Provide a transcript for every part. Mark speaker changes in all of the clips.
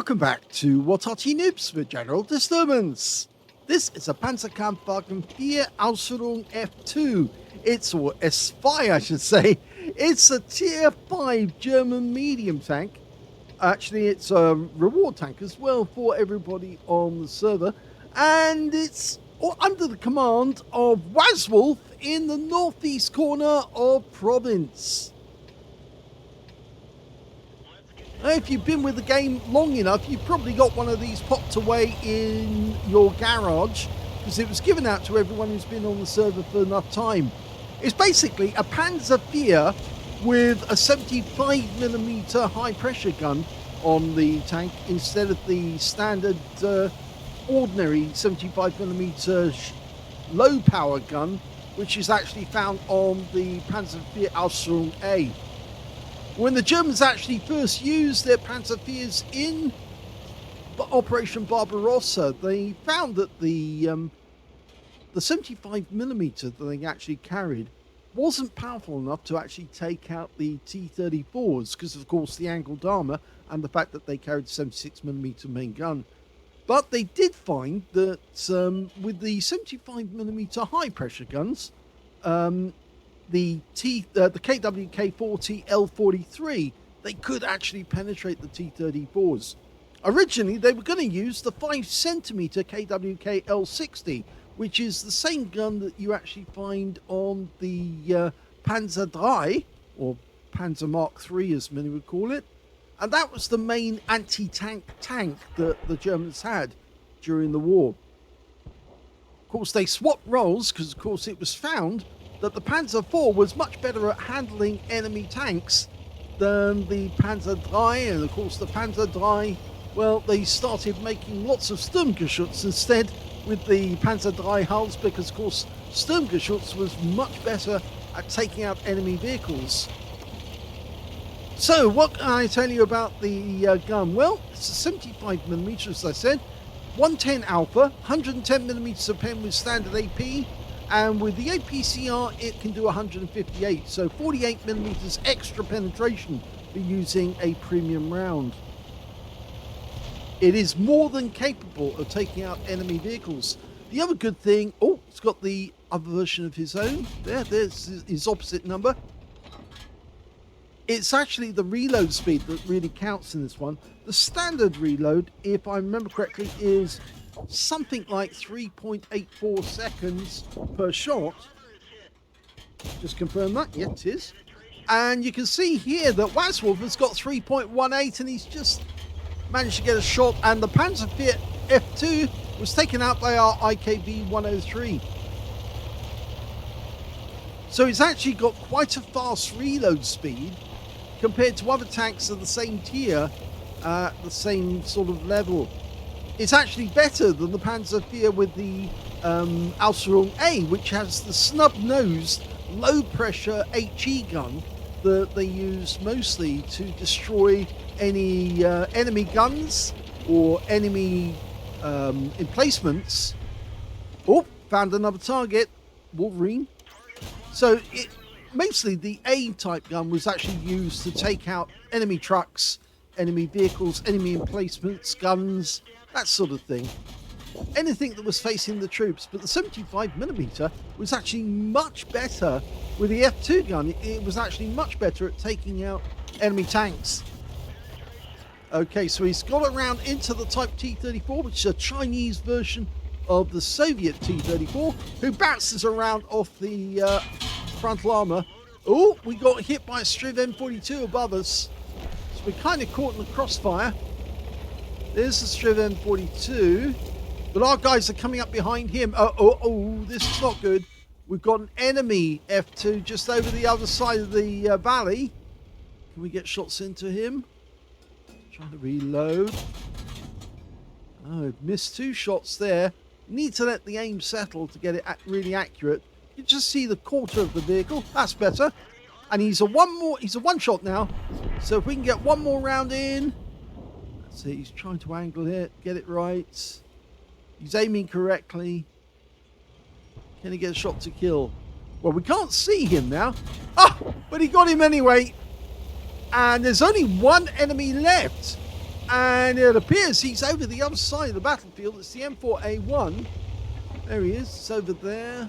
Speaker 1: Welcome back to What Arty Noobs with General Disturbance. This is a Pz.Kpfw Ausf.F2. Or S5 I should say. It's a tier 5 German medium tank. Actually, it's a reward tank as well for everybody on the server. And it's under the command of Wazwulf in the northeast corner of province. If you've been with the game long enough, you've probably got one of these popped away in your garage because it was given out to everyone who's been on the server for enough time. It's basically a Panzer with a 75mm high pressure gun on the tank instead of the standard ordinary 75mm low power gun, which is actually found on the Panzer Ausf.A. When the Germans actually first used their Panzers in Operation Barbarossa, they found that the 75mm that they actually carried wasn't powerful enough to actually take out the T-34s because, of course, the angled armor and the fact that they carried the 76mm main gun. But they did find that with the 75mm high pressure guns, the K.W.K.40 L43, they could actually penetrate the T-34s. Originally, they were going to use the 5cm K.W.K. L60, which is the same gun that you actually find on the Panzer III, or Panzer Mark III as many would call it. And that was the main anti-tank tank that the Germans had during the war. Of course, they swapped roles because, of course, it was found that the Panzer IV was much better at handling enemy tanks than the Panzer III, and of course the Panzer III, well, they started making lots of Sturmgeschütz instead with the Panzer III hulls because, of course, Sturmgeschütz was much better at taking out enemy vehicles. So, what can I tell you about the gun? Well, it's a 75mm, as I said, 110 Alpha, 110mm of pen with standard AP, and with the APCR, it can do 158, so 48mm extra penetration for using a premium round. It is more than capable of taking out enemy vehicles. The other good thing, it's got the other version of his own. There's his opposite number. It's actually the reload speed that really counts in this one. The standard reload, if I remember correctly, is something like 3.84 seconds per shot. Just confirm that. Yes, it is. And you can see here that Wazwulf has got 3.18 and he's just managed to get a shot. And the Panzer F2 was taken out by our IKV-103. So it's actually got quite a fast reload speed compared to other tanks of the same tier, the same sort of level. It's actually better than the Panzer IV with the Ausf.A, which has the snub-nosed, low-pressure HE gun that they use mostly to destroy any enemy guns or enemy emplacements. Found another target, Wolverine. So mostly the A-type gun was actually used to take out enemy trucks, enemy vehicles, enemy emplacements, guns, that sort of thing. Anything that was facing the troops. But the 75mm was actually much better with the F2 gun. It was actually much better at taking out enemy tanks. Okay, so he's got around into the Type T-34, which is a Chinese version of the Soviet T-34, who bounces around off the frontal armor. We got hit by a Striv M42 above us. So we're kind of caught in the crossfire. There's the Striv M42. But our guys are coming up behind him. This is not good. We've got an enemy F2 just over the other side of the valley. Can we get shots into him? Trying to reload. Missed 2 shots there. Need to let the aim settle to get it really accurate. You just see the quarter of the vehicle. That's better. And he's a one shot now. So if we can get one more round in. Let's see, he's trying to angle it, get it right. He's aiming correctly. Can he get a shot to kill? Well, we can't see him now. But he got him anyway. And there's only one enemy left. And it appears he's over the other side of the battlefield. It's the M4A1. There he is. It's over there.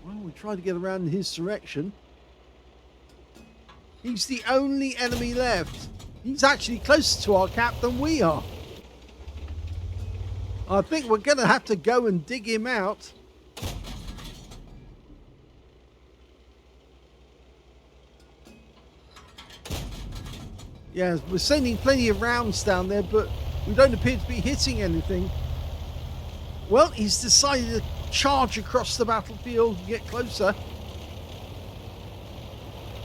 Speaker 1: Well, we try to get around in his direction. He's the only enemy left. He's actually closer to our cap than we are. I think we're going to have to go and dig him out. Yeah, we're sending plenty of rounds down there, but we don't appear to be hitting anything. Well, he's decided to charge across the battlefield and get closer.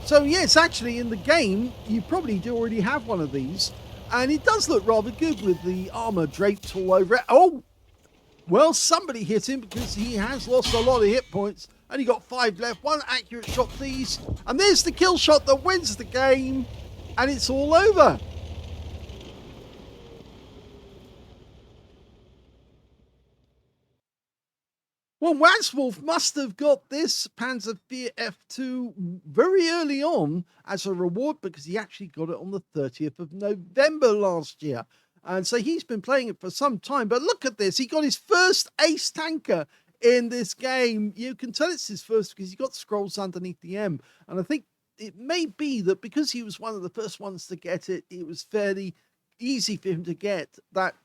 Speaker 1: So yes, actually in the game, you probably do already have one of these. And it does look rather good with the armor draped all over it. Oh, well, somebody hit him because he has lost a lot of hit points. Only got 5 left. One accurate shot, please. And there's the kill shot that wins the game. And it's all over. Well, Wazwulf must have got this Pz.Kpfw very early on as a reward because he actually got it on the 30th of November last year. And so he's been playing it for some time. But look at this. He got his first ace tanker in this game. You can tell it's his first because he got scrolls underneath the M. And I think it may be that because he was one of the first ones to get it, it was fairly easy for him to get that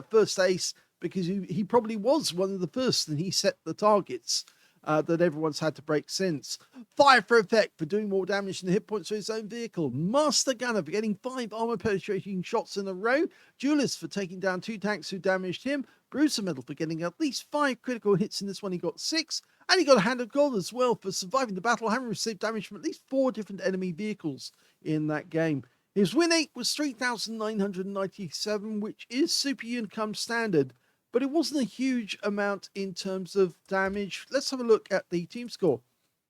Speaker 1: first ace because he probably was one of the first and he set the targets that everyone's had to break since. Fire for effect for doing more damage than the hit points to his own vehicle. Master Gunner for getting 5 armor penetrating shots in a row. Duelist for taking down 2 tanks who damaged him. Bruiser Medal for getting at least 5 critical hits in this one. He got 6. And he got a Hand of Gold as well for surviving the battle, having received damage from at least 4 different enemy vehicles in that game. His win rate was 3,997, which is super income standard. But it wasn't a huge amount in terms of damage. Let's have a look at the team score.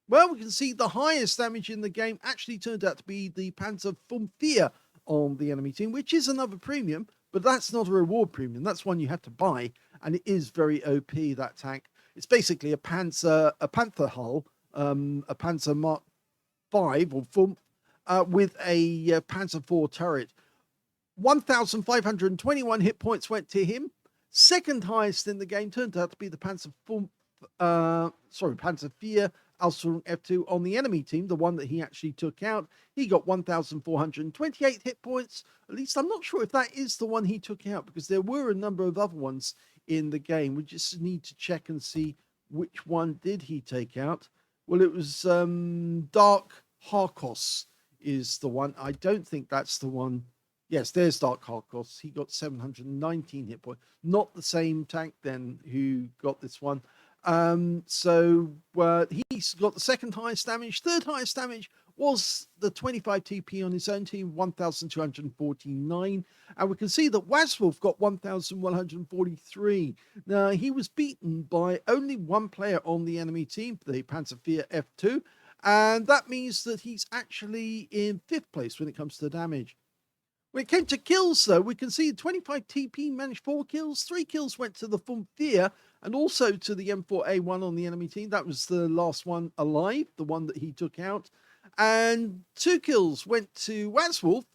Speaker 1: Well, we can see the highest damage in the game actually turned out to be the Panzerfunfvier on the enemy team, which is another premium, but that's not a reward premium. That's one you have to buy, and it is very OP, that tank. It's basically a Panther hull, a Panzer Mark 5 or Fump, with a Panzer IV turret. 1,521 hit points went to him. Second highest in the game turned out to be the Panzervier Ausf.F2 on the enemy team, the one that he actually took out. He got 1,428 hit points. At least I'm not sure if that is the one he took out because there were a number of other ones in the game. We just need to check and see which one did he take out. Well, it was Dark Harkos is the one. I don't think that's the one. Yes, there's Dark Harkos. He got 719 hit points. Not the same tank then who got this one. So he's got the second highest damage. Third highest damage was the 25 TP on his own team, 1,249. And we can see that Wazwulf got 1,143. Now, he was beaten by only one player on the enemy team, the Pz.Kpfw. And that means that he's actually in 5th place when it comes to damage. When it came to kills, though, we can see 25 TP managed 4 kills. 3 kills went to the Funfvier and also to the M4A1 on the enemy team. That was the last one alive, the one that he took out. And 2 kills went to Wazwulf,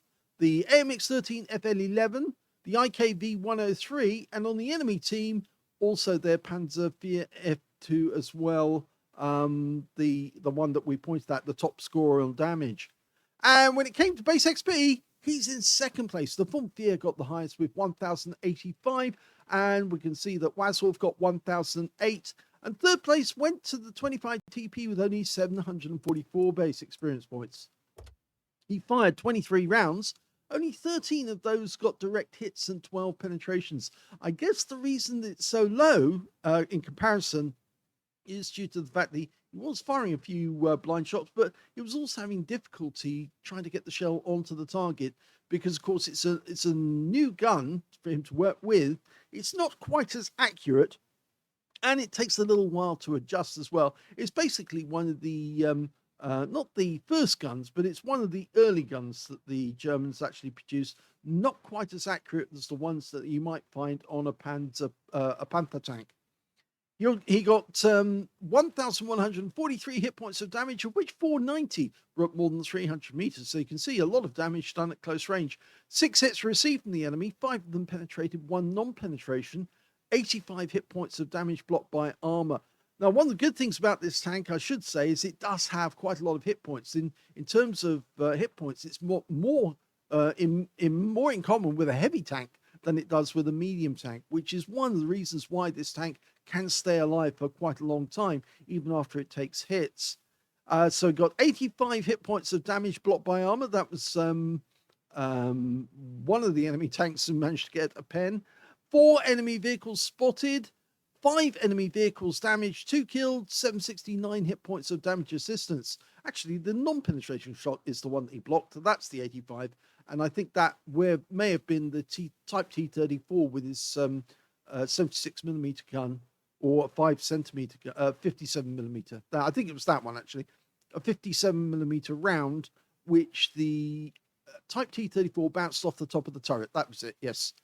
Speaker 1: the AMX-13 FL11, the IKV-103, and on the enemy team, also their Panzervier F2 as well, the one that we pointed at, the top scorer on damage. And when it came to base XP, he's in 2nd place. The Funfvier got the highest with 1,085, and we can see that Wazwulf got 1,008. And 3rd place went to the 25 TP with only 744 base experience points. He fired 23 rounds. Only 13 of those got direct hits and 12 penetrations. I guess the reason it's so low in comparison is due to the fact that he was firing a few blind shots, but he was also having difficulty trying to get the shell onto the target because, of course, it's a new gun for him to work with. It's not quite as accurate, and it takes a little while to adjust as well. It's basically one of the, not the first guns, but it's one of the early guns that the Germans actually produced. Not quite as accurate as the ones that you might find on a Panther tank. He got 1,143 hit points of damage, of which 490 were up more than 300 meters. So you can see a lot of damage done at close range. 6 hits received from the enemy, 5 of them penetrated, 1 non-penetration, 85 hit points of damage blocked by armor. Now, one of the good things about this tank, I should say, is it does have quite a lot of hit points. In terms of hit points, it's more in common with a heavy tank than it does with a medium tank, which is one of the reasons why this tank can stay alive for quite a long time, even after it takes hits. So it got 85 hit points of damage blocked by armor. That was one of the enemy tanks who managed to get a pen. 4 enemy vehicles spotted, 5 enemy vehicles damaged, 2 killed, 769 hit points of damage assistance. Actually, the non-penetration shot is the one that he blocked. That's the 85. And I think that may have been the Type T34 with his 76mm gun, or a 5cm, 57mm. I think it was that one, actually. A 57mm round, which the Type T34 bounced off the top of the turret. That was it, yes.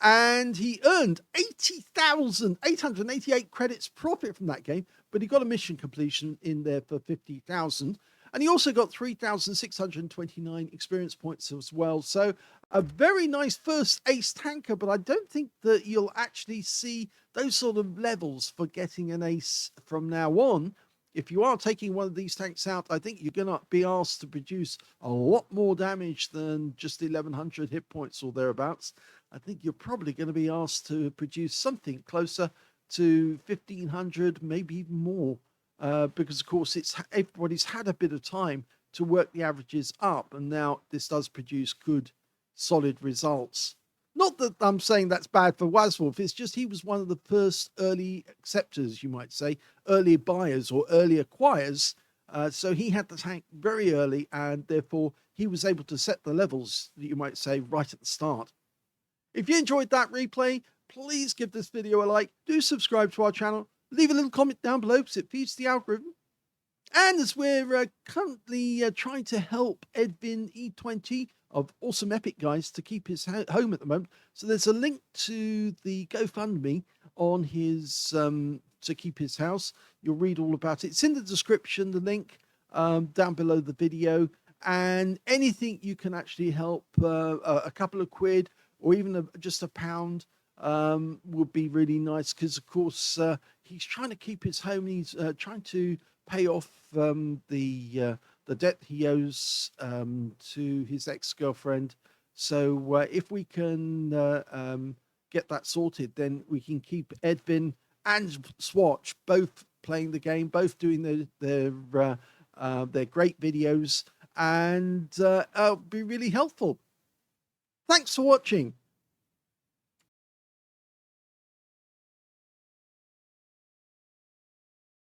Speaker 1: And he earned 80,888 credits profit from that game, but he got a mission completion in there for 50,000. And he also got 3,629 experience points as well. So a very nice first ace tanker, but I don't think that you'll actually see those sort of levels for getting an ace from now on. If you are taking one of these tanks out, I think you're going to be asked to produce a lot more damage than just 1,100 hit points or thereabouts. I think you're probably going to be asked to produce something closer to 1,500, maybe even more. Because of course everybody's had a bit of time to work the averages up, and now this does produce good, solid results. Not that I'm saying that's bad for Wazwulf, it's just he was one of the first early acceptors, you might say, early buyers or early acquirers. So he had the tank very early, and therefore he was able to set the levels, you might say, right at the start. If you enjoyed that replay, please give this video a like, do subscribe to our channel, leave a little comment down below because it feeds the algorithm. And as we're currently trying to help Edvin E20 of Awesome Epic Guys to keep his home at the moment, so there's a link to the GoFundMe on his to keep his house. You'll read all about it. It's in the description, the link down below the video. And anything you can actually help, a couple of quid or even just £1, would be really nice, because of course he's trying to keep his home. He's trying to pay off the debt he owes to his ex-girlfriend. So if we can get that sorted, then we can keep Edvin and Swatch both playing the game, both doing their great videos, and it'll be really helpful. Thanks for watching.